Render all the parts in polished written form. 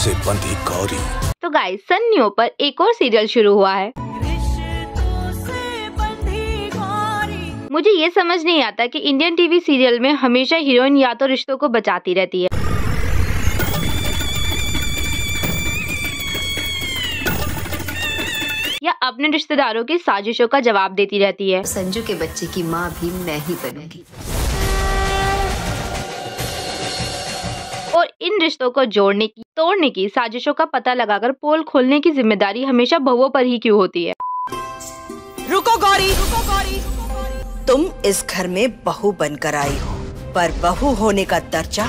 से बंधी गौरी। तो गाइस सन न्यू पर एक और सीरियल शुरू हुआ है। मुझे ये समझ नहीं आता कि इंडियन टीवी सीरियल में हमेशा हीरोइन या तो रिश्तों को बचाती रहती है या अपने रिश्तेदारों की साजिशों का जवाब देती रहती है। संजू के बच्चे की माँ भी मैं ही बनूंगी। और इन रिश्तों को जोड़ने की तोड़ने की साजिशों का पता लगाकर पोल खोलने की जिम्मेदारी हमेशा बहुओं पर ही क्यों होती है? रुको गौरी, तुम इस घर में बहू बनकर आई हो, पर बहू होने का दर्जा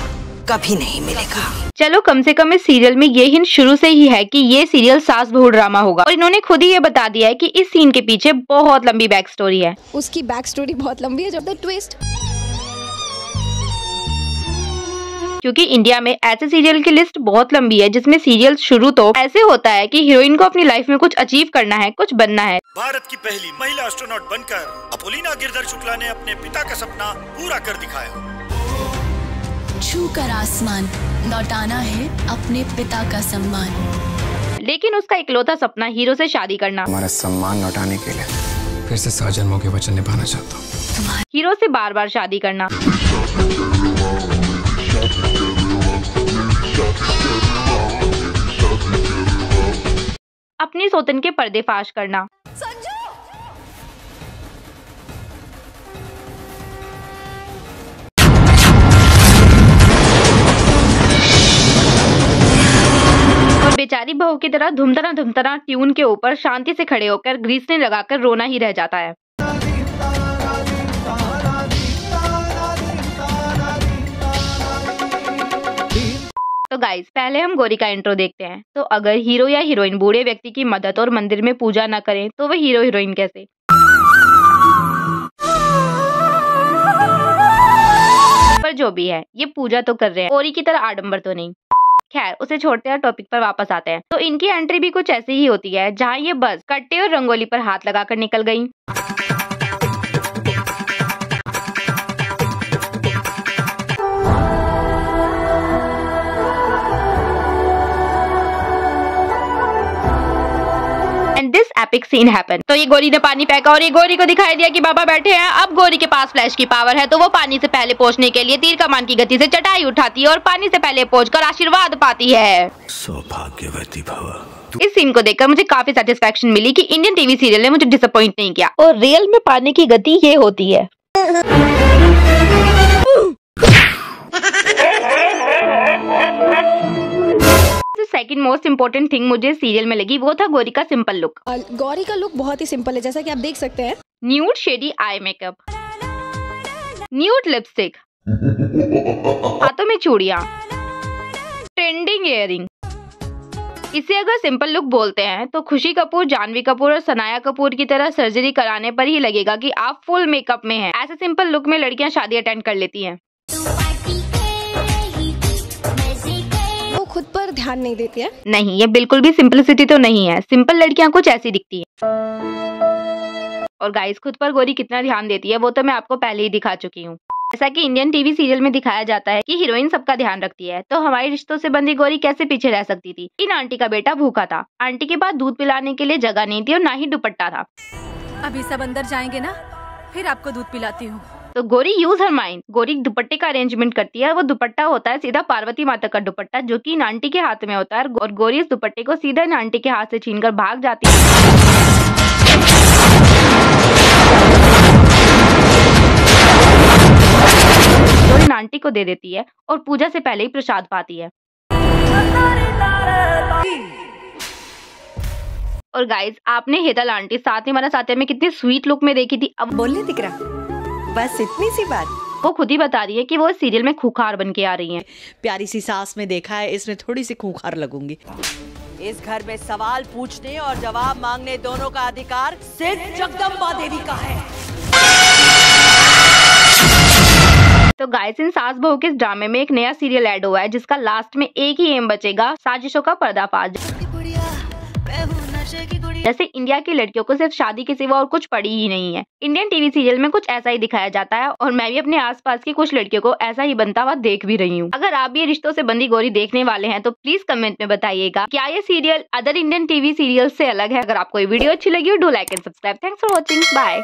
कभी नहीं मिलेगा। चलो कम से कम इस सीरियल में ये हिंट शुरू से ही है कि ये सीरियल सास बहू ड्रामा होगा और इन्होंने खुद ही ये बता दिया है कि इस सीन के पीछे बहुत लंबी बैक स्टोरी है। उसकी बैक स्टोरी बहुत लंबी है, जब द ट्विस्ट। क्योंकि इंडिया में ऐसे सीरियल की लिस्ट बहुत लंबी है जिसमें सीरियल शुरू तो ऐसे होता है कि हीरोइन को अपनी लाइफ में कुछ अचीव करना है, कुछ बनना है। भारत की पहली महिला एस्ट्रोनॉट बनकर अपोलिना गिरधर शुक्ला ने अपने पिता का सपना पूरा कर दिखाया। छूकर आसमान लौटाना है अपने पिता का सम्मान। लेकिन उसका इकलौता सपना हीरो से शादी करना। हमारा सम्मान लौटाने के लिए फिर से 100 जन्मों के वचन निभाना चाहता हूँ। हीरो से बार बार शादी करना। अपनी सौतन के पर्देफाश करना। और बेचारी बहू की तरह धुमतना ट्यून के ऊपर शांति से खड़े होकर ग्रीसलिन लगाकर रोना ही रह जाता है। तो गाइस पहले हम गौरी का इंट्रो देखते हैं। तो अगर हीरो या हीरोइन बूढ़े व्यक्ति की मदद और मंदिर में पूजा न करें तो वह हीरो हीरोइन कैसे? पर जो भी है ये पूजा तो कर रहे हैं, गौरी की तरह आडंबर तो नहीं। खैर उसे छोड़ते हैं, टॉपिक पर वापस आते हैं। तो इनकी एंट्री भी कुछ ऐसी ही होती है जहाँ ये बस कट्टे और रंगोली पर हाथ लगाकर निकल गयी। Epic scene happen. तो ये गौरी ने पानी फेंका और ये गौरी को दिखाई दिया कि बाबा बैठे हैं। अब गौरी के पास फ्लैश की पावर है तो वो पानी से पहले पहुंचने के लिए तीर कमान की गति से चटाई उठाती है और पानी से पहले पहुंचकर आशीर्वाद पाती है। सौभाग्यवती भव। इस सीन को देखकर मुझे काफी सेटिस्फेक्शन मिली कि इंडियन टीवी सीरियल ने मुझे डिसअपॉइंट नहीं किया और रियल में पानी की गति ये होती है। सेकंड मोस्ट इम्पोर्टेंट थिंग मुझे सीरियल में लगी वो था गौरी का सिंपल लुक। गौरी का लुक बहुत ही सिंपल है, जैसा कि आप देख सकते हैं। Nude shady eye makeup, nude lipstick, हाथों में चूड़ियां, ट्रेंडिंग इयररिंग। इसे अगर सिंपल लुक बोलते हैं तो खुशी कपूर, जानवी कपूर और सनाया कपूर की तरह सर्जरी कराने पर ही लगेगा कि आप फुल मेकअप में हैं। ऐसे सिंपल लुक में लड़कियां शादी अटेंड कर लेती हैं। खुद पर ध्यान नहीं देती है। नहीं, ये बिल्कुल भी सिंपलिसिटी तो नहीं है। सिंपल लड़कियां कुछ ऐसी दिखती है। और गाइस खुद पर गौरी कितना ध्यान देती है वो तो मैं आपको पहले ही दिखा चुकी हूँ। जैसा कि इंडियन टीवी सीरियल में दिखाया जाता है कि हीरोइन सबका ध्यान रखती है, तो हमारे रिश्तों से बंधी गौरी कैसे पीछे रह सकती थी? इन आंटी का बेटा भूखा था, आंटी के पास दूध पिलाने के लिए जगह नहीं थी और ना ही दुपट्टा था। अभी सब अंदर जाएंगे ना, फिर आपको दूध पिलाती हूँ। तो Gauri use her mind. Gauri दुपट्टे का अरेंजमेंट करती है। वो दुपट्टा होता है सीधा पार्वती माता का दुपट्टा जो कि इन आंटी के हाथ में होता है और गौरी इस दुपट्टे को सीधा इन आंटी के हाथ से छीनकर भाग जाती है। गौरी इन आंटी को दे देती है और पूजा से पहले ही प्रसाद पाती है। और गाइज आपने हेतल आंटी साथ ही हमारा साथ में कितनी स्वीट लुक में देखी थी। अब बोलने दिख रहा, बस इतनी सी बात। वो खुद ही बता रही है कि वो सीरियल में खूंखार बन के आ रही हैं। प्यारी सी सास में देखा है, इसमें थोड़ी सी खूंखार लगूंगी। इस घर में सवाल पूछने और जवाब मांगने दोनों का अधिकार सिर्फ जगदम्बा देवी का है। तो गाइस इन सास बहू के इस ड्रामे में एक नया सीरियल ऐड हुआ है जिसका लास्ट में एक ही एम बचेगा, साजिशों का पर्दाफाश। जैसे इंडिया की लड़कियों को सिर्फ शादी के सिवा और कुछ पड़ी ही नहीं है। इंडियन टीवी सीरियल में कुछ ऐसा ही दिखाया जाता है और मैं भी अपने आसपास की कुछ लड़कियों को ऐसा ही बनता हुआ देख भी रही हूँ। अगर आप भी रिश्तों से बंधी गोरी देखने वाले हैं तो प्लीज कमेंट में बताइएगा क्या ये serial other Indian TV serial से अलग है। अगर आपको ये वीडियो अच्छी लगी हो do like and subscribe. Thanks for watching, bye.